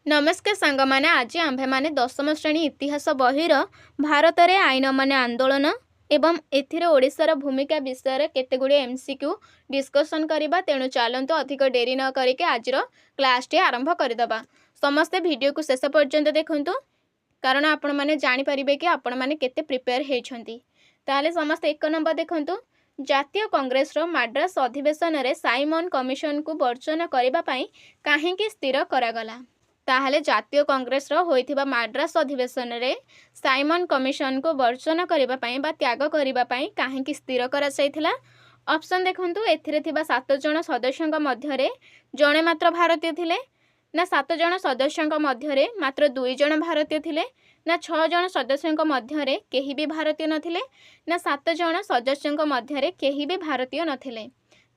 नमस्कार सांग माने आज आंभे माने दशम श्रेणी इतिहास बहिर भारत रे आईन माने आंदोलन एवं एथिरे ओडिशार भूमिका विषय केतेगुड़ी एमसीक्यू डिस्कसन करबा। तेणु चलतु अधिक डेरी न करके आज क्लास टी आरंभ करदबा। समस्ते वीडियो को शेष पर्यंत देखंतु कारण आपण माने जानि परिबे कि आपण माने केते प्रिपेयर हेछंती। ताले समस्त एक नंबर देखंतु। जातीय कांग्रेस रो मद्रास अधिवेशन रे साइमन कमिशन को वर्चन करबा पई काहेकि स्थिर करागला। ताहले जातीय कांग्रेस रो होइथिबा मद्रास अधिवेशन रे साइमन कमिशन को वर्चन करबा पई बा त्याग करबा पई काहेकि स्थिर करा जायथिला। ऑप्शन देखंतु एथिरे थिबा 7 जण सदस्यक मध्यरे जणे मात्र भारतीय थिले ना 7 जण सदस्यक मध्यरे मात्र 2 जण भारतीय थिले ना 6 जण सदस्यक मध्यरे केही भी भारतीय नथिले ना 7 जण सदस्यक मध्यरे केही भी भारतीय नथिले।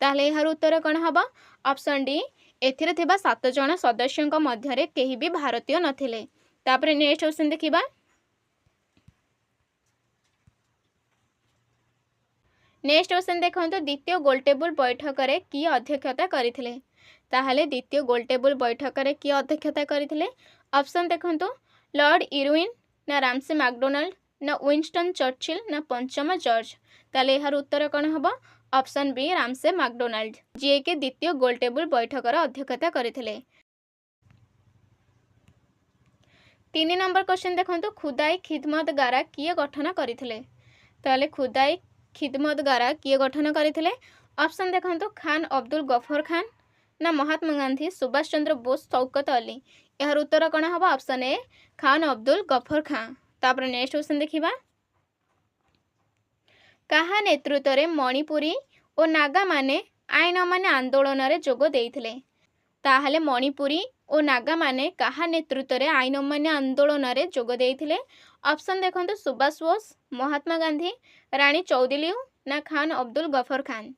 ताहले एहार उत्तर कोन हबो? ऑप्शन डी एथिरे थिबा 7 जण सदस्यक मध्यरे केही भी भारतीय नथिले। तापरे नेक्स्ट क्वेश्चन देखिबा। नेक्स्ट क्वेश्चन देखंतु द्वितीय गोलटेबल बैठक रे की अध्यक्षता करिथिले। ताहले द्वितीय गोलटेबल बैठक रे की अध्यक्षता करिथिले? ऑप्शन देखंतु लॉर्ड इरविन ना रामसे मैकडोनाल्ड ना विंस्टन चर्चिल ना पंचम जॉर्ज। ताले एहार उत्तर कोन हबो? ऑप्शन बी रामसे मैकडोनाल्ड जी के द्वितीय गोलटेबल बैठक रे अध्यक्षता करिथिले। 3 नंबर क्वेश्चन देखंतु खुदाई खिदमत गारा किए गठन करिथिले। ताले खुदाई खिदमत गारा किए गठन करिथिले? ऑप्शन देखंतु खान अब्दुल गफर खान ना महात्मा गांधी सुभाष चंद्र बोस शौकत अली। यार उत्तर कोन हबो? Option A Khan Abdul Gruffudd Khan. तापर नेक्स्ट क्वेश्चन देखिबा। काहा नेतृत्व रे मणिपुरी और नागा माने आईन माने आंदोलन रे जोग देइथिले। ताहले मणिपुरी और नागा माने काहा नेतृत्व रे आईन माने आंदोलन रे जोग देइथिले? ऑप्शन देखंतु सुभाष बोस, महात्मा गांधी, रानी चौधरी ना खान अब्दुल गफर खान।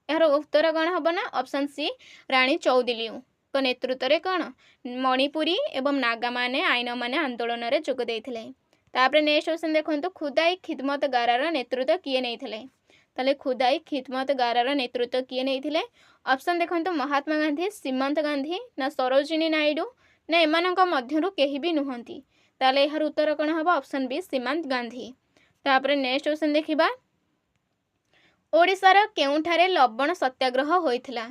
यार उत्तर कौन हम ना? ऑप्शन सी रानी चौधरी को नेतृत्व रे कौन मणिपुरी एवं नागा माने आईन माने आंदोलन रे जोग देइथिले। तापरे नेक्स्ट क्वेश्चन देखंतु खुदाई खिदमत गारार नेतृत्व किए नैथिले। ताले खुदाई खिदमत गारार नेतृत्व किए नैथिले? ऑप्शन देखंतु महात्मा गांधी, सीमंत गांधी ना सरोजिनी नायडू ना एमानंक मध्यरु केही भी नुहंती। ताले यार उत्तर कोन हबो? Option B Seemant Gandhi. तापरे नेक्स्ट क्वेश्चन देखिबा। ओडिशार केउठारे लवण सत्याग्रह होइथिला?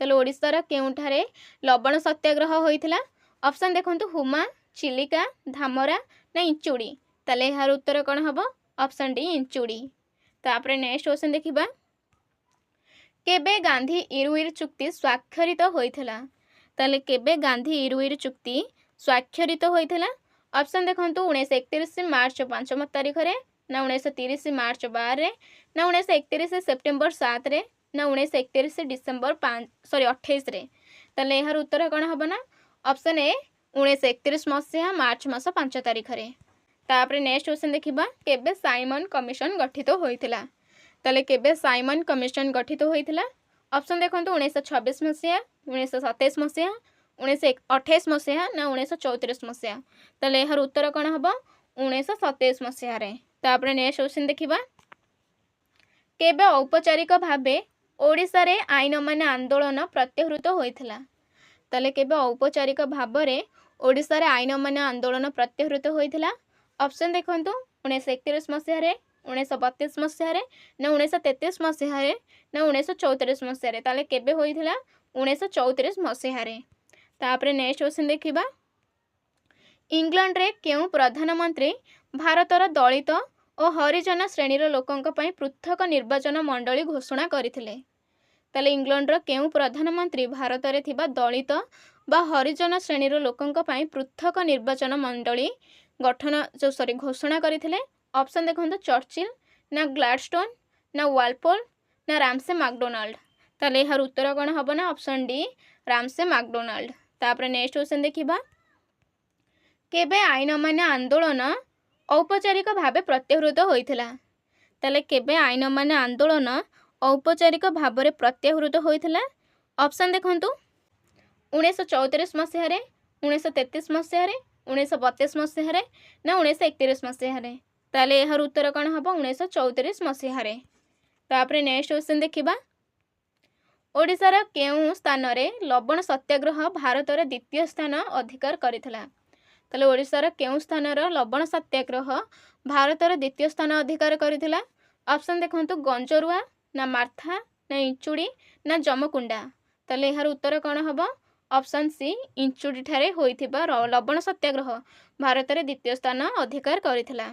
ताले ओडिशार केउठारे लवण सत्याग्रह होइथिला? ऑप्शन देखंतु हुमा, चिलिका, धामरा ना इंचुड़ी। ताले यार उत्तर कोन हबो? Option D Inchudi. तापरे नेक्स्ट क्वेश्चन देखिबा। केबे गांधी इरुइर चुक्ति स्वाक्षरित होइथिला? ताले केबे गांधी इरुइर चुक्ति स्वाक्षरित होइथिला? ऑप्शन देखंतु 1931 मार्च 5 तारिख रे ना 1930 मार्च 12 रे ना 1931 सेप्टेम्बर 7 रे ना 1931 डिसेम्बर 28 रे। ताले यार उत्तर कोन हबो ना? ऑप्शन ए 1931 मसिया मार्च मास 5 तारिख रे। तापरे नेक्स्ट क्वेश्चन देखिबा। केबे साइमन कमिशन गठित होइथिला? ताले केबे साइमन कमिशन गठित होइथिला? ऑप्शन देखंतु 1926 मसिया, 1927 मसिया, 1928 मसिया ना 1934 मसिया। ताले यार उत्तर कोन हबो? 1927 मसिया रे। तापरे नेक्स्ट क्वेश्चन देखिबा। केबे औपचारिक भाबे ओडिसा रे आईन माने आंदोलन प्रत्याहृत होइथिला? ताले केबे औपचारिक भाबरे ओडिसा रे आईन माने आंदोलन प्रत्याहृत होइथिला? ऑप्शन देखंतु 1931 मसिया रे, 1932 मसिया रे ना 1933 मसिया रे ना 1934 मसिया रे। ताले केबे होइथिला? 1934 मसिया रे। तापरे नेक्स्ट क्वेश्चन देखिबा। इंग्लैंड रे केउ प्रधानमंत्री भारतर दलित और हरिजन श्रेणीर लोकंक पई पृथक निर्वाचन मंडली घोषणा करथिले? ताले इंग्लैंड रो केउ प्रधानमंत्री भारत रे थिबा दलित बा हरिजन श्रेणीर लोकंक पई पृथक निर्वाचन मंडली गठन घोषणा करथिले? ऑप्शन देखंतु चर्चिल ना ग्लैडस्टोन ना वालपोल ना रामसे मैकडोनाल्ड। ताले यार उत्तर कोन हबो ना? Option D Ramsay McDonald. तापरे नेक्स्ट क्वेश्चन देखिबा। केबे आईन माने आंदोलन औपचारिक भावे प्रत्याहृत होइथिला? ताले केबे आईन माने आंदोलन औपचारिक भावे प्रत्याहृत होइथिला? ऑप्शन देखंतु 1934 मसिया रे, 1933 मसिया रे, 1932 मसिया रे ना 1931 मसिया रे। ताले यार उत्तर कोन हबो? 1934 मसिया रे। तापरे नेक्स्ट क्वेश्चन देखिबा। ଓଡ଼ିଶାର କେଉଁ ସ୍ଥାନରେ ଲବଣ ସତ୍ୟାଗ୍ରହ ଭାରତର ଦ୍ୱିତୀୟ ସ୍ଥାନ ଅଧିକାର କରିଥିଲା? ତାହେଲେ ଓଡ଼ିଶାର କେଉଁ ସ୍ଥାନର ଲବଣ ସତ୍ୟାଗ୍ରହ ଭାରତର ଦ୍ୱିତୀୟ ସ୍ଥାନ ଅଧିକାର କରିଥିଲା? ଅପସନ୍ ଦେଖନ୍ତୁ ଗଞ୍ଜରୁଆ ନା ମାର୍ଥା ନା ଇଞ୍ଚୁଡ଼ି ନା ଜମକୁଣ୍ଡା। ତାହେଲେ ଏହାର ଉତ୍ତର କ'ଣ ହେବ? ଅପସନ୍ ସି ଇଞ୍ଚୁଡ଼ିଠାରେ ହୋଇଥିବା ଲବଣ ସତ୍ୟାଗ୍ରହ ଭାରତରେ ଦ୍ୱିତୀୟ ସ୍ଥାନ ଅଧିକାର କରିଥିଲା।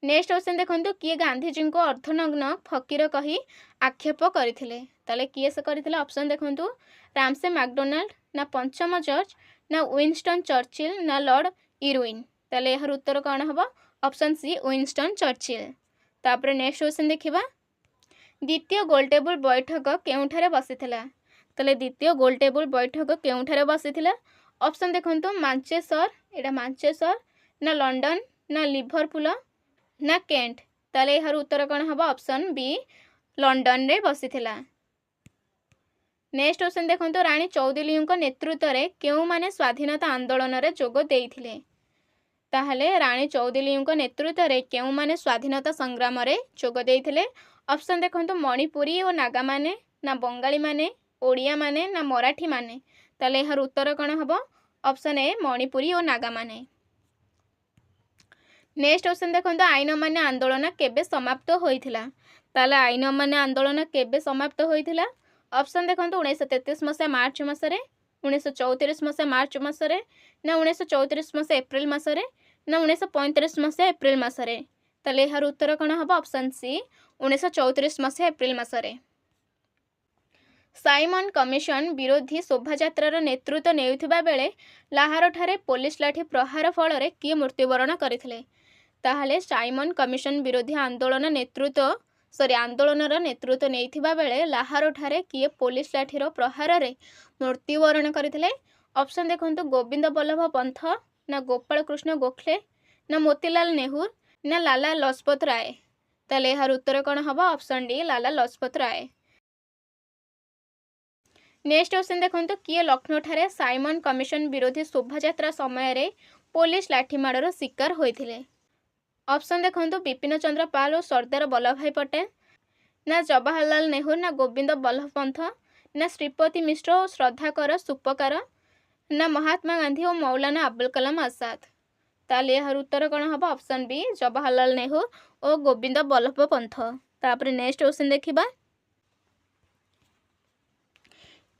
ନେକ୍ସଟ କ୍ୱେଶ୍ଚନ୍ ଦେଖନ୍ତୁ କିଏ ଗାନ୍ଧିଜୀଙ୍କୁ ଅର୍ଦ୍ଧନଗ୍ନ ଫକୀର କହି ଆକ୍ଷେପ କରିଥିଲେ? ତାହେଲେ କିଏ ସେ କରିଥିଲେ? ଅପସନ୍ ଦେଖନ୍ତୁ ରାମସେ ମ୍ୟାକଡୋନାଲ୍ଡ ନା ପଞ୍ଚମ ଜର୍ଜ ନା ୱିନଷ୍ଟନ୍ ଚର୍ଚ୍ଚିଲ୍ ନା ଲର୍ଡ ଇରୱିନ୍। ତାହେଲେ ଏହାର ଉତ୍ତର କ'ଣ ହେବ? Option C Winston Churchill. ତାପରେ ନେକ୍ସଟ କ୍ୱେଶ୍ଚନ୍ ଦେଖିବା ଦ୍ୱିତୀୟ ଗୋଲଟେବୁଲ ବୈଠକ କେଉଁଠାରେ ବସିଥିଲା? ତାହେଲେ ଦ୍ୱିତୀୟ ଗୋଲଟେବୁଲ ବୈଠକ କେଉଁଠାରେ ବସିଥିଲା? ଅପସନ୍ ଦେଖନ୍ତୁ ମାଞ୍ଚେଷ୍ଟର, ଏଇଟା ମାଞ୍ଚେଷ୍ଟର ନା ଲଣ୍ଡନ ନା ଲିଭରପୁଲ ନା କେଣ୍ଟ। ତାହେଲେ ଏହାର ଉତ୍ତର କ'ଣ ହେବ? ଅପସନ୍ ବି ଲଣ୍ଡନରେ ବସିଥିଲା। ନେକ୍ସଟ କ୍ୱେଶ୍ଚନ୍ ଦେଖନ୍ତୁ ରାଣୀ ଚୌଧୁରୀଙ୍କ ନେତୃତ୍ୱରେ କେଉଁମାନେ ସ୍ୱାଧୀନତା ଆନ୍ଦୋଳନରେ ଯୋଗ ଦେଇଥିଲେ? ତାହେଲେ ରାଣୀ ଚୌଧୁରୀଙ୍କ ନେତୃତ୍ୱରେ କେଉଁମାନେ ସ୍ୱାଧୀନତା ସଂଗ୍ରାମରେ ଯୋଗ ଦେଇଥିଲେ? ଅପସନ୍ ଦେଖନ୍ତୁ ମଣିପୁରୀ ଓ ନାଗାମାନେ ନା ବଙ୍ଗାଳୀମାନେ ଓଡ଼ିଆମାନେ ନା ମରାଠୀମାନେ। ତାହେଲେ ଏହାର ଉତ୍ତର କ'ଣ ହେବ? ଅପସନ୍ ଏ ମଣିପୁରୀ ଓ ନାଗାମାନେ। ନେକ୍ସଟ କ୍ୱେଶ୍ଚନ୍ ଦେଖନ୍ତୁ ଆଇନ ଅମାନ୍ୟ ଆନ୍ଦୋଳନ କେବେ ସମାପ୍ତ ହୋଇଥିଲା? ତାହେଲେ ଆଇନ ଅମାନ୍ୟ ଆନ୍ଦୋଳନ କେବେ ସମାପ୍ତ ହୋଇଥିଲା? ଅପସନ୍ ଦେଖନ୍ତୁ 1933 ମସିହା ମାର୍ଚ୍ଚ ମାସରେ, 1934 ମସିହା ମାର୍ଚ୍ଚ ମାସରେ ନା 1934 ମସିହା ଏପ୍ରିଲ ମାସରେ ନା 1935 ମସିହା ଏପ୍ରିଲ ମାସରେ। ତାହେଲେ ଏହାର ଉତ୍ତର କ'ଣ ହେବ? ଅପସନ୍ ସି 1934 ମସିହା ଏପ୍ରିଲ ମାସରେ। ସାଇମନ କମିଶନ ବିରୋଧୀ ଶୋଭାଯାତ୍ରାର ନେତୃତ୍ୱ ନେଉଥିବା ବେଳେ ଲାହୋରଠାରେ ପୋଲିସ ଲାଠି ପ୍ରହାର ଫଳରେ କିଏ ମୃତ୍ୟୁବରଣ କରିଥିଲେ? ତାହେଲେ ସାଇମନ କମିଶନ ବିରୋଧୀ ଆନ୍ଦୋଳନର ନେତୃତ୍ୱ ନେଇଥିବା ବେଳେ ଲାହୋରଠାରେ କିଏ ପୋଲିସ ଲାଠିର ପ୍ରହାରରେ ମୃତ୍ୟୁବରଣ କରିଥିଲେ? ଅପସନ୍ ଦେଖନ୍ତୁ ଗୋବିନ୍ଦ ବଲ୍ଲଭ ପନ୍ଥ ନା ଗୋପାଳ କୃଷ୍ଣ ଗୋଖଲେ ନା ମୋତିଲାଲ ନେହୁର ନା ଲାଲା ଲଜପତ ରାୟ। ତାହେଲେ ଏହାର ଉତ୍ତର କ'ଣ ହେବ? ଅପସନ୍ ଡି ଲାଲା ଲଜପତ ରାୟ। ନେକ୍ସଟ କ୍ୱେଶ୍ଚନ୍ ଦେଖନ୍ତୁ କିଏ ଲକ୍ଷ୍ନୌଠାରେ ସାଇମନ କମିଶନ ବିରୋଧୀ ଶୋଭାଯାତ୍ରା ସମୟରେ ପୋଲିସ ଲାଠିମାଡ଼ର ଶିକାର ହୋଇଥିଲେ? ଅପସନ୍ ଦେଖନ୍ତୁ ବିପିନ ଚନ୍ଦ୍ର ପାଲ ଓ ସର୍ଦ୍ଦାର ବଲ୍ଲଭଭାଇ ପଟେଲ ନା ଜବାହରଲାଲ ନେହୁର ନା ଗୋବିନ୍ଦ ବଲ୍ଲଭ ପନ୍ଥ ନା ଶ୍ରୀପତି ମିଶ୍ର ଓ ଶ୍ରଦ୍ଧାକର ସୁପକାର ନା ମହାତ୍ମା ଗାନ୍ଧୀ ଓ ମୌଲାନା ଆବୁଲ କଲାମ ଆଜାଦ। ତାହେଲେ ଏହାର ଉତ୍ତର କ'ଣ ହେବ? ଅପସନ୍ ବି ଜବାହରଲାଲ ନେହୁର ଓ ଗୋବିନ୍ଦ ବଲ୍ଲଭ ପନ୍ଥ। ତାପରେ ନେକ୍ସଟ କ୍ୱେଶ୍ଚନ୍ ଦେଖିବା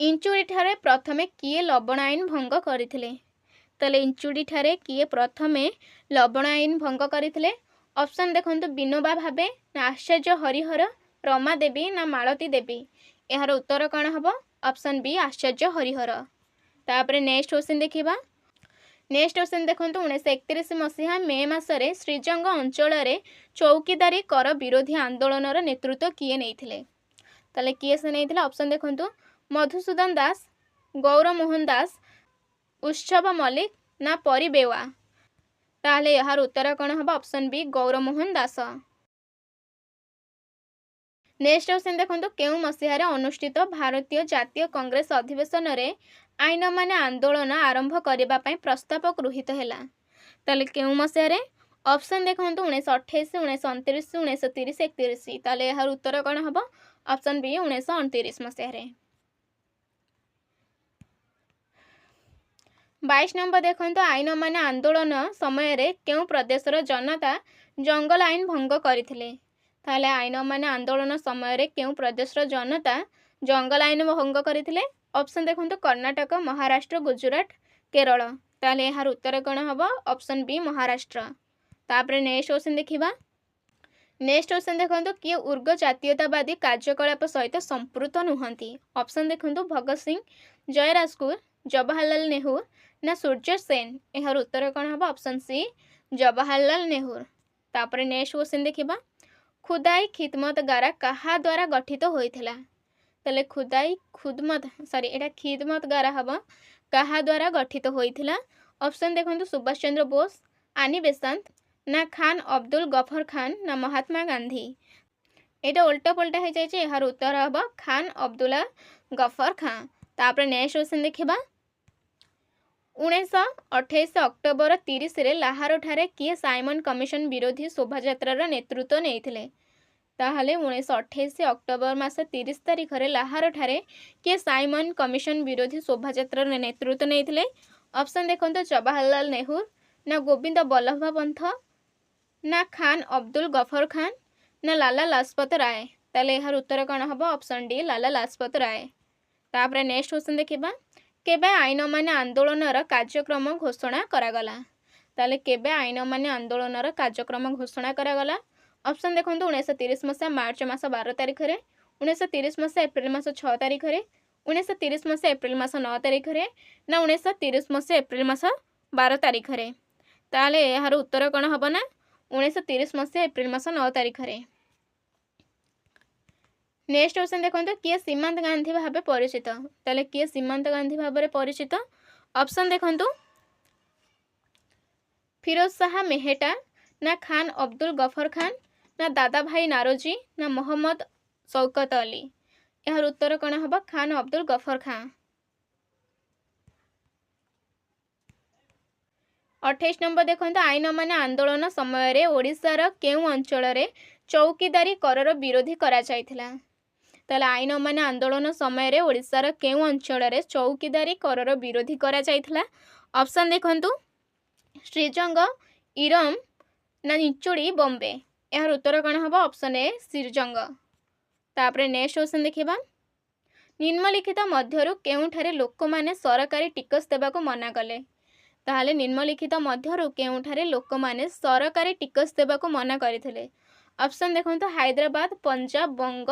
ଇଞ୍ଚୁଡ଼ିଠାରେ ପ୍ରଥମେ କିଏ ଲବଣ ଆଇନ ଭଙ୍ଗ କରିଥିଲେ? ତାହେଲେ ଇଞ୍ଚୁଡ଼ିଠାରେ କିଏ ପ୍ରଥମେ ଲବଣ ଆଇନ ଭଙ୍ଗ କରିଥିଲେ? ଅପସନ୍ ଦେଖନ୍ତୁ ବିନୋବା ଭାବେ ନା ଆଚାର୍ଯ୍ୟ ହରିହର, ରମା ଦେବୀ ନା ମାଳତୀ ଦେବୀ। ଏହାର ଉତ୍ତର କ'ଣ ହେବ? ଅପସନ୍ ବି ଆଚାର୍ଯ୍ୟ ହରିହର। ତାପରେ ନେକ୍ସଟ କ୍ୱେଶ୍ଚନ୍ ଦେଖିବା ନେକ୍ସଟ କ୍ୱେଶ୍ଚନ୍ ଦେଖନ୍ତୁ 1931 ମସିହା ମେ ମାସରେ ଶ୍ରୀଜଙ୍ଗ ଅଞ୍ଚଳରେ ଚୌକିଦାରୀ କର ବିରୋଧୀ ଆନ୍ଦୋଳନର ନେତୃତ୍ୱ କିଏ ନେଇଥିଲେ? ତାହେଲେ କିଏ ସେ ନେଇଥିଲେ? ଅପସନ୍ ଦେଖନ୍ତୁ ମଧୁସୂଦନ ଦାସ, ଗୌରମୋହନ ଦାସ, ଉତ୍ସବ ମଲ୍ଲିକ ନା ପରି ବେୱା। ତାହେଲେ ଏହାର ଉତ୍ତର କ'ଣ ହେବ? Option B Gourmohan Das. Next question ଦେଖନ୍ତୁ କେଉଁ ମସିହାରେ ଅନୁଷ୍ଠିତ ଭାରତୀୟ ଜାତୀୟ କଂଗ୍ରେସ ଅଧିବେଶନରେ ଆଇନ ଅମାନ୍ୟ ଆନ୍ଦୋଳନ ଆରମ୍ଭ କରିବା ପାଇଁ ପ୍ରସ୍ତାବ ଗୃହୀତ ହେଲା? ତାହେଲେ କେଉଁ ମସିହାରେ? ଅପସନ୍ ଦେଖନ୍ତୁ 1928, 1929, 1930, 31। ତାହେଲେ ଏହାର ଉତ୍ତର କ'ଣ ହେବ? ଅପସନ୍ ବି 1929 ମସିହାରେ। 22 ନମ୍ବର ଦେଖନ୍ତୁ ଆଇନ ଅମାନ୍ୟ ଆନ୍ଦୋଳନ ସମୟରେ କେଉଁ ପ୍ରଦେଶର ଜନତା ଜଙ୍ଗଲ ଆଇନ ଭଙ୍ଗ କରିଥିଲେ? ତାହେଲେ ଆଇନ ଅମାନ୍ୟ ଆନ୍ଦୋଳନ ସମୟରେ କେଉଁ ପ୍ରଦେଶର ଜନତା ଜଙ୍ଗଲ ଆଇନ ଭଙ୍ଗ କରିଥିଲେ? ଅପସନ୍ ଦେଖନ୍ତୁ କର୍ଣ୍ଣାଟକ, ମହାରାଷ୍ଟ୍ର, ଗୁଜୁରାଟ, କେରଳ। ତାହେଲେ ଏହାର ଉତ୍ତର କ'ଣ ହେବ? Option B Maharashtra. ତାପରେ ନେକ୍ସଟ କ୍ୱେଶ୍ଚନ୍ ଦେଖିବା ନେକ୍ସଟ କ୍ୱେଶ୍ଚନ୍ ଦେଖନ୍ତୁ କିଏ ଉର୍ଗ ଜାତୀୟତାବାଦୀ କାର୍ଯ୍ୟକଳାପ ସହିତ ସମ୍ପୃକ୍ତ ନୁହନ୍ତି? ଅପସନ୍ ଦେଖନ୍ତୁ ଭଗତ ସିଂ, ଜୟରାଜଗୁରୁ, ଜବାହରଲାଲ ନେହୁର ନା ସୂର୍ଯ୍ୟ ସେନ। ଏହାର ଉତ୍ତର କ'ଣ ହେବ? Option C Jawaharlal Nehru. ତାପରେ ନେକ୍ସଟ କ୍ୱେଶ୍ଚନ୍ ଦେଖିବା ଖୁଦାଇ ଖିଦମତ ଗାରା କାହା ଦ୍ୱାରା ଗଠିତ ହୋଇଥିଲା? ତାହେଲେ ଏଇଟା ଖିଦମତ ଗାରା ହେବ କାହା ଦ୍ୱାରା ଗଠିତ ହୋଇଥିଲା? ଅପସନ୍ ଦେଖନ୍ତୁ ସୁଭାଷ ଚନ୍ଦ୍ର ବୋଷ, ଆନି ବେସାନ୍ତ ନା ଖାନ ଅବଦୁଲ ଗଫର ଖାନ ନା ମହାତ୍ମା ଗାନ୍ଧୀ। ଏଇଟା ଓଲଟା ପଲଟା ହେଇଯାଇଛି। ଏହାର ଉତ୍ତର ହେବ ଖାନ ଅବଦୁଲ୍ଲା ଗଫର ଖାଁ। ତାପରେ ନେକ୍ସଟ କ୍ୱେଶ୍ଚନ୍ ଦେଖିବା 1928 ଅକ୍ଟୋବର 30ରେ ଲାହୋରଠାରେ କିଏ ସାଇମନ କମିଶନ ବିରୋଧୀ ଶୋଭାଯାତ୍ରାର ନେତୃତ୍ୱ ନେଇଥିଲେ? ताहले 1928 अक्टोबर मास 30 तारिख रे लाहार ठारे किए साइमन कमिशन विरोधी शोभायात्रा नेतृत्व नहीं। ऑप्शन देखो जवाहरलाल नेहरू ना गोविंद बल्लभ पंत ना खान अब्दुल गफर खान ना लाला लाजपत राय। ताले यार उत्तर कौन हम? Option D Lala Lajpat Rai. तापर नेक्स्ट क्वेश्चन देखिबा केबे आईन माने आंदोलन कार्यक्रम घोषणा करागला? ताले केबे आईन माने आंदोलन कार्यक्रम घोषणा करागला? ऑप्शन देखो 1930 मसीहा मार्च मास 12 तारिख रे, 1930 मसीहा एप्रिल मास 6 तारिख रे, 1930 मसीहा एप्रिल मास 9 तारिख रे ना 1930 मसीहा एप्रिल मास 12 तारिख रे। ताले यार उत्तर कौन हम ना 1930 मसीहा एप्रिल मास 9 तारिख रे। नेक्स्ट क्वेश्चन देखो किए सीमांत गांधी भाव परिचित? ताले किए सीमांत गांधी भाव परिचित? ऑप्शन देखो फिरोज शाह मेहटा ना खान अब्दुल गफर खान ना दादा भाई नारोजी ना मोहम्मद शौकत अली। यार उत्तर कौन हम? खान अब्दुल गफर खान। 28 नंबर देखो आईन माने आंदोलन समय ओडिशार केउ अंचल चौकीदारी करर विरोधी करा जायथिला? ताले आईन माने आंदोलन समय ओडिशार केउ अंचल चौकीदारी करर विरोधी करा जायथिला? ऑप्शन देखंतु श्रीजंग, इरम ना निचोड़ी, बॉम्बे। यार उत्तर कौन हम? Option A Srijang. तापर नेक्स्ट क्वेश्चन देखिबा निम्नलिखित मध्यरु केउठारे लोक माने सरकारी टिकस देबाको मना कले? ताहले निम्नलिखित मध्यरु केउठारे लोक माने सरकारी टिकस देबाको मना करथिले? ऑप्शन देखंतु हैदराबाद, पंजाब, बंग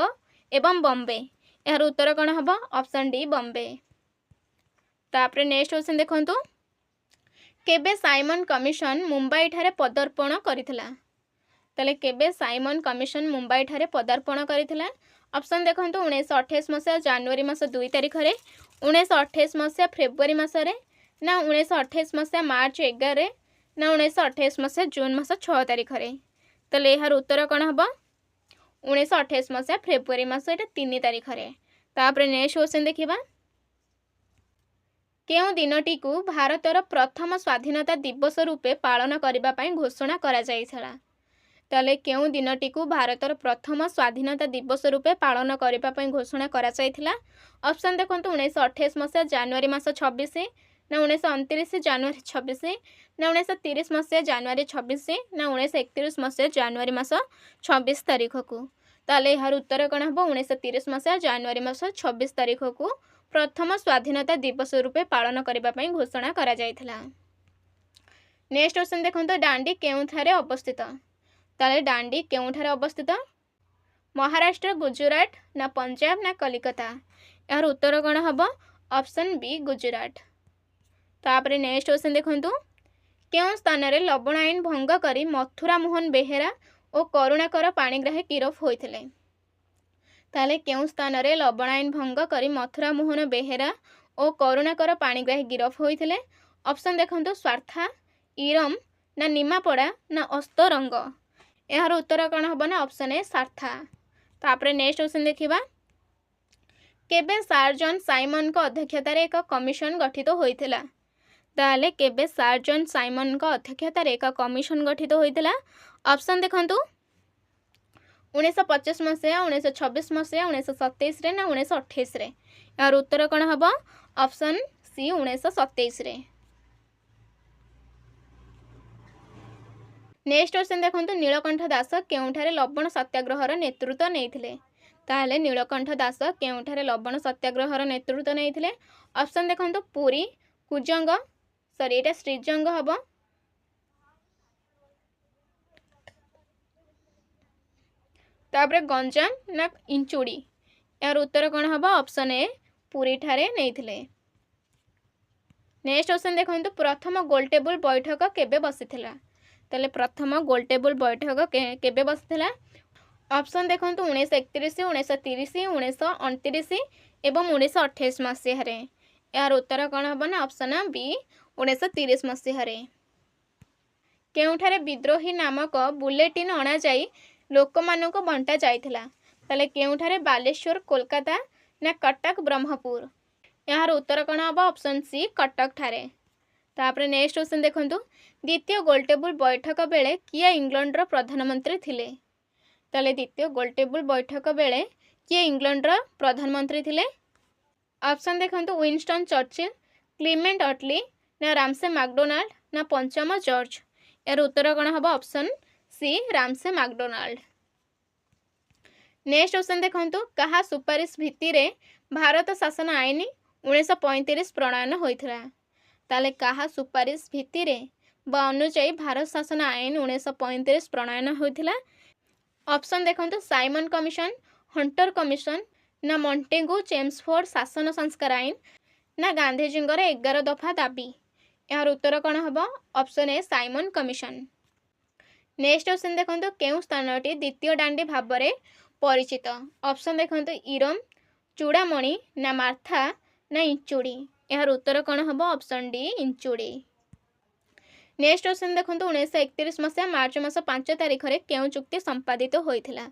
एवं बॉम्बे। यार उत्तर कौन हम? Option D Bombay. तापर नेक्स्ट क्वेश्चन देखंतु केबे साइमन कमिशन मुंबई ठारे पदार्पण करिथिला? ताले केबे साइमन कमिशन मुंबई ठारे पदार्पण करिथिला? ऑप्शन देखंतु 1928 मसीहा जनवरी मास 2 तारिख रे, 1928 मसीहा फेब्रुआरी मास रे ना 1928 मसीहा मार्च 11 रे ना 1928 मसीहा जून मास 6 तारिख रे। ताले यार उत्तर कौन हम? 1928 मसीहा फेब्रुआरी मास 3 तारिख रे। तापर नेक्स्ट क्वेश्चन देखिबा केउ दिनटी को भारतर प्रथम स्वाधीनता दिवस रूपे पालन करबा पई घोषणा करा जायछला? ताले केउ दिनटी को भारतर प्रथम स्वाधीनता दिवस रूपे पालन करबा पई घोषणा करा जायथिला? ऑप्शन देखंतु 1928 मसीहा जनवरी मास 26 ना 1929 जनवरी 26 ना 1930 मसीहा जनवरी 26 ना 1931 मसीहा जनवरी मास 26 तारिख को। ताले यार उत्तर कौन हम? 1930 मसीहा जनवरी मास 26 तारिख को प्रथम स्वाधीनता दिवस रूपे पालन करबा पई घोषणा करा जायथिला। नेक्स्ट क्वेश्चन देखंतु डांडी केउठारे अवस्थित? ताले डांडी केउठारे अवस्थित? महाराष्ट्र, गुजरात ना पंजाब ना कलिकता? यार उत्तर कौन हम? Option B Gujarat. तापर नेक्स्ट क्वेश्चन देखंतु केउ स्थान रे लवण आईन भंग करी मथुरा मोहन बेहेरा और करुणाकर पाणिग्राही गिरफ होइथिले? ताले केउ स्थान रे लवण आईन भंग करी मथुरा मोहन बेहेरा और करुणाकर पाणिग्राही गिरफ होइथिले? ऑप्शन देखंतु स्वार्था, इरम ना निमापड़ा ना अस्तरंग। यार उत्तर कौन हम ना? ऑप्शन ए स्वार्था। तापर नेक्स्ट क्वेश्चन देखिबा केबे सर जॉन साइमन को अध्यक्षतार एक कमिशन गठित होइथिला? ताले केबे सर जॉन साइमन को अध्यक्षतार एक कमिशन गठित होइथिला? ऑप्शन देखंतु 1925 मसीहा, 1926 मसीहा, 1927 रे ना 1928 रे। यार उत्तर कौन हम? ऑप्शन सी 1927 रे। नेक्स्ट क्वेश्चन देखंतु नीलकंठ दास केउठारे लवण सत्याग्रहर नेतृत्व नेइथिले? ताहले नीलकंठ दास केउठारे लवण सत्याग्रहर नेतृत्व नेइथिले? ऑप्शन देखंतु पुरी, कुजंग सॉरी एटा श्रीजंग हम, तापर गंजाम ना इंचुड़ी। यार उत्तर कौन हम? ऑप्शन ए पुरी ठारे नेइथिले। नेक्स्ट क्वेश्चन देखंतु प्रथम गोलटेबल बैठक केबे बसिथिला? ताले प्रथम गोलटेबल बैठक केबे बसिथिला? ऑप्शन देखंतु 1931, 1930, 1929 एवं 1928 मसीहा रे। यार उत्तर कौन हम ना? ऑप्शन बी 1930 मसीहा रे। केउठारे विद्रोही नामक बुलेटिन अणा जाई लोक मानक बंटा जाइथिला? ताले केउठारे बालेश्वर, कोलकाता ना कटक, ब्रह्मपुर? यार उत्तर कौन हम? ऑप्शन सी कटक ठारे। तापर नेक्स्ट क्वेश्चन देखंतु द्वितीय गोलटेबल बैठक बेले किए इंग्लैंड रो प्रधानमंत्री थिले? ତାହେଲେ ଦ୍ୱିତୀୟ ଗୋଲଟେବୁଲ ବୈଠକ ବେଳେ କିଏ ଇଂଲଣ୍ଡର ପ୍ରଧାନମନ୍ତ୍ରୀ ଥିଲେ? ଅପସନ୍ ଦେଖନ୍ତୁ ୱିନଷ୍ଟନ୍ ଚର୍ଚ୍ଚିଲ୍, କ୍ଲିମେଣ୍ଟ ଅଟଲି, ନା ରାମସେ ମାକଡୋନାଲ୍ଡ, ନା ପଞ୍ଚମ ଜର୍ଜ। ଏହାର ଉତ୍ତର କ'ଣ ହେବ? Option C Ramsay MacDonald. Next option ଦେଖନ୍ତୁ କାହା ସୁପାରିଶ ଭିତ୍ତିରେ ଭାରତ ଶାସନ ଆଇନ 1935 ପ୍ରଣୟନ ହୋଇଥିଲା? ତାହେଲେ କାହା ସୁପାରିଶ ଭିତ୍ତିରେ ବା ଅନୁଯାୟୀ ଭାରତ ଶାସନ ଆଇନ 1935 ପ୍ରଣୟନ ହୋଇଥିଲା? ଅପସନ୍ ଦେଖନ୍ତୁ ସାଇମନ କମିଶନ, ହଣ୍ଟର କମିଶନ, ନା ମଣ୍ଟେଗୁ ଚେମ୍ସଫୋର୍ଡ ଶାସନ ସଂସ୍କାର ଆଇନ, ନା ଗାନ୍ଧୀଜୀଙ୍କର 11 ଦଫା ଦାବି। ଏହାର ଉତ୍ତର କ'ଣ ହେବ? ଅପସନ୍ ଏ ସାଇମନ କମିଶନ। ନେକ୍ସଟ ଅପସନ୍ ଦେଖନ୍ତୁ କେଉଁ ସ୍ଥାନଟି ଦ୍ୱିତୀୟ ଦାଣ୍ଡି ଭାବରେ ପରିଚିତ? ଅପସନ୍ ଦେଖନ୍ତୁ ଇରମ, ଚୂଡ଼ାମଣି, ନା ମାର୍ଥା, ନା ଇଞ୍ଚୁଡ଼ି। ଏହାର ଉତ୍ତର କ'ଣ ହେବ? Option D Inchudi. Next option ଦେଖନ୍ତୁ 1931 ମସିହା ମାର୍ଚ୍ଚ ମାସ 5 ତାରିଖରେ କେଉଁ ଚୁକ୍ତି ସମ୍ପାଦିତ ହୋଇଥିଲା?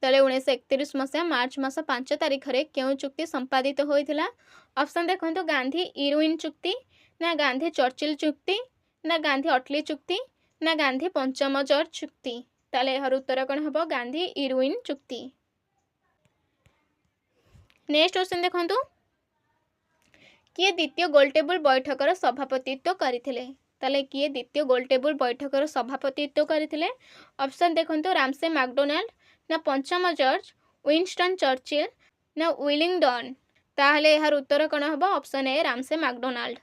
ତାହେଲେ 1931 ମସିହା ମାର୍ଚ୍ଚ ମାସ 5 ତାରିଖରେ କେଉଁ ଚୁକ୍ତି ସମ୍ପାଦିତ ହୋଇଥିଲା? ଅପସନ୍ ଦେଖନ୍ତୁ ଗାନ୍ଧୀ ଇରୱିନ୍ ଚୁକ୍ତି, ନା ଗାନ୍ଧୀ ଚର୍ଚ୍ଚିଲ୍ ଚୁକ୍ତି, ନା ଗାନ୍ଧୀ ଅଟଲି ଚୁକ୍ତି, ନା ଗାନ୍ଧୀ ପଞ୍ଚମ ଜର୍ଜ ଚୁକ୍ତି। ତାହେଲେ ଏହାର ଉତ୍ତର କ'ଣ ହେବ? ଗାନ୍ଧୀ ଇରୱିନ୍ ଚୁକ୍ତି। ନେକ୍ସଟ ଅପସନ୍ ଦେଖନ୍ତୁ କିଏ ଦ୍ୱିତୀୟ ଗୋଲଟେବୁଲ ବୈଠକର ସଭାପତିତ୍ୱ କରିଥିଲେ? ତାହେଲେ କିଏ ଦ୍ୱିତୀୟ ଗୋଲଟେବୁଲ ବୈଠକର ସଭାପତିତ୍ୱ କରିଥିଲେ? ଅପସନ୍ ଦେଖନ୍ତୁ ରାମସେ ମାକଡୋନାଲ୍ଡ, ନା ପଞ୍ଚମ ଜର୍ଜ, ୱିନଷ୍ଟନ୍ ଚର୍ଚ୍ଚିଲ୍, ନା ୱିଲିଙ୍ଗଡନ୍। ତାହେଲେ ଏହାର ଉତ୍ତର କ'ଣ ହେବ? ଅପସନ୍ ଏ ରାମସେ ମାକଡୋନାଲ୍ଡ।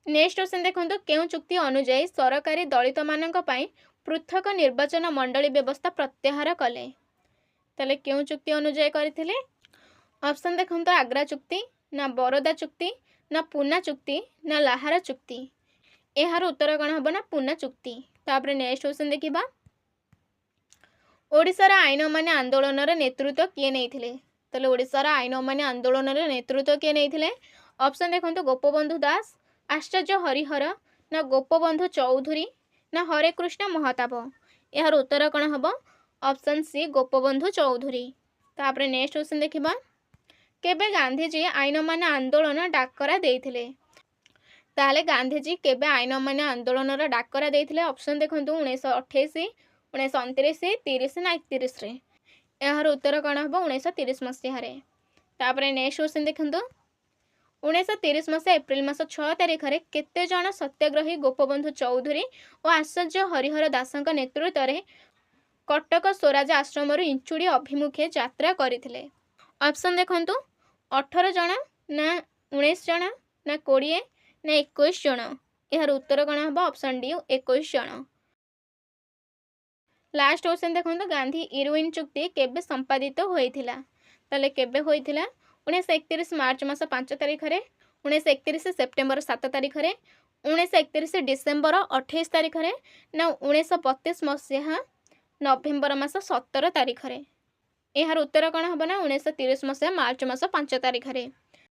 ନେକ୍ସଟ ଅପସନ୍ ଦେଖନ୍ତୁ କେଉଁ ଚୁକ୍ତି ଅନୁଯାୟୀ ସରକାରୀ ଦଳିତମାନଙ୍କ ପାଇଁ ପୃଥକ ନିର୍ବାଚନ ମଣ୍ଡଳୀ ବ୍ୟବସ୍ଥା ପ୍ରତ୍ୟାହାର କଲେ? ତାହେଲେ କେଉଁ ଚୁକ୍ତି ଅନୁଯାୟୀ କରିଥିଲେ? ଅପସନ୍ ଦେଖନ୍ତୁ ଆଗ୍ରା ଚୁକ୍ତି, ନା ବରୋଦା ଚୁକ୍ତି, ନା ପୁନା ଚୁକ୍ତି, ନା ଲାହାରା ଚୁକ୍ତି। ଏହାର ଉତ୍ତର କ'ଣ ହେବ? ନା ପୁନା ଚୁକ୍ତି। ତାପରେ ନେକ୍ସଟ ଅପସନ୍ ଦେଖିବା ଓଡ଼ିଶାର ଆଇନ ଅମାନ୍ୟ ଆନ୍ଦୋଳନର ନେତୃତ୍ୱ କିଏ ନେଇଥିଲେ? ତାହେଲେ ଓଡ଼ିଶାର ଆଇନ ଅମାନ୍ୟ ଆନ୍ଦୋଳନର ନେତୃତ୍ୱ କିଏ ନେଇଥିଲେ? ଅପସନ୍ ଦେଖନ୍ତୁ ଗୋପବନ୍ଧୁ ଦାସ, ଆଚାର୍ଯ୍ୟ ହରିହର, ନା ଗୋପବନ୍ଧୁ ଚୌଧୁରୀ, ନା ହରେକୃଷ୍ଣ ମହତାବ। ଏହାର ଉତ୍ତର କ'ଣ ହେବ? Option C Gopabandhu Choudhury. ତାପରେ ନେକ୍ସଟ ଅପସନ୍ ଦେଖିବା କେବେ ଗାନ୍ଧୀଜୀ ଆଇନ ଅମାନ୍ୟ ଆନ୍ଦୋଳନ ଡାକରା ଦେଇଥିଲେ? ତାହେଲେ ଗାନ୍ଧୀଜୀ କେବେ ଆଇନ ଅମାନ୍ୟ ଆନ୍ଦୋଳନର ଡାକରା ଦେଇଥିଲେ? ଅପସନ୍ ଦେଖନ୍ତୁ 1928, 1929, 30 ନା 31ରେ। ଏହାର ଉତ୍ତର କ'ଣ ହେବ? 1930 ମସିହାରେ। ତାପରେ ନେକ୍ସଟ ଅପସନ୍ ଦେଖନ୍ତୁ 1930 ମସିହା ଏପ୍ରିଲ ମାସ 6 ତାରିଖରେ କେତେଜଣ ସତ୍ୟାଗ୍ରହୀ ଗୋପବନ୍ଧୁ ଚୌଧୁରୀ ଓ ଆଚାର୍ଯ୍ୟ ହରିହର ଦାସଙ୍କ ନେତୃତ୍ୱରେ କଟକ ସ୍ୱରାଜ ଆଶ୍ରମରୁ ଇଞ୍ଚୁଡ଼ି ଅଭିମୁଖେ ଯାତ୍ରା କରିଥିଲେ? ଅପସନ୍ ଦେଖନ୍ତୁ 18 ଜଣ, ନା 19 ଜଣ, ନା 20, ନା 21 ଜଣ। ଏହାର ଉତ୍ତର କ'ଣ ହେବ? ଅପସନ୍ ଡି 21 ଜଣ। ଲାଷ୍ଟ ଅପସନ୍ ଦେଖନ୍ତୁ ଗାନ୍ଧୀ ଇରୱିନ୍ ଚୁକ୍ତି କେବେ ସମ୍ପାଦିତ ହୋଇଥିଲା? ତାହେଲେ କେବେ ହୋଇଥିଲା? 1931 ମାର୍ଚ୍ଚ ମାସ 5 ତାରିଖରେ, 1931 ସେପ୍ଟେମ୍ବର 7 ତାରିଖରେ, 1931 ଡିସେମ୍ବର 28 ତାରିଖରେ, ନା 1932 ମସିହା ନଭେମ୍ବର ମାସ 17 ତାରିଖରେ। ଏହାର ଉତ୍ତର କ'ଣ ହେବ? ନା 1930 ମସିହା ମାର୍ଚ୍ଚ ମାସ 5 ତାରିଖରେ।